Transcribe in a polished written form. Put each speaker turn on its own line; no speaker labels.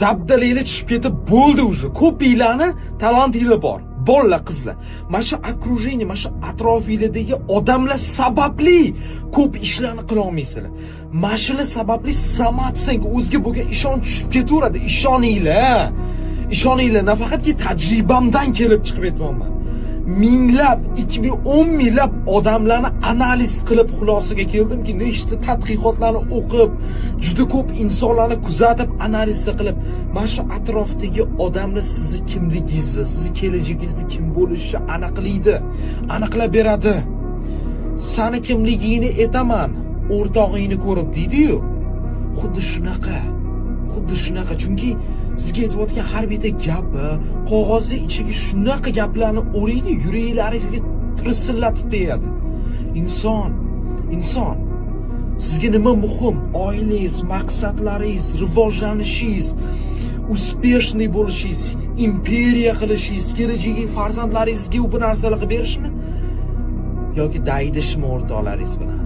dabdalayni chiqib ketib bo'ldi уже. Ko'pinglarni talantinglar bor. Bolalar, qizlar. Mana shu окружение, mana shu atrofinglardagi odamlar sababli ko'p ishlarni qila olmaysizlar. Mana shular sababli samatsenga o'ziga bo'lgan ishonch tushib ketaveradi. Ishoninglar. Ishoninglar, nafaqatki tajribamdan kelib chiqib aytmoqman. Minglab, 2010 minglab odamlarni analiz qilib xulosaga keldimki, nechta tadqiqotlarni o'qib, juda ko'p insonlarni kuzatib, analiz qilib, mana shu atrofdagi odamlar sizni kimligingizni, sizni kelajagingizni kim bo'lishi aniqlaydi, aniqlab beradi. Sani kimligingni aytaman, o'rtog'ingni ko'rib deydi-yu. Xuddi shunaqa. Chunki sizga aytayotgan har bitta gapi qog'ozni ichiga shunaqa gaplarni o'raydi, yuraklaringizga tirsillatib qo'yadi. Inson sizga nima muhim? Oilangiz, maqsadlaringiz, rivojlanishingiz, uspешный bo'lishingiz, imperiya qilishingiz, kelajagi farzandlaringizga bu narsalarni berishmi? Yoki daydishmi o'rtoqlaringiz bilan?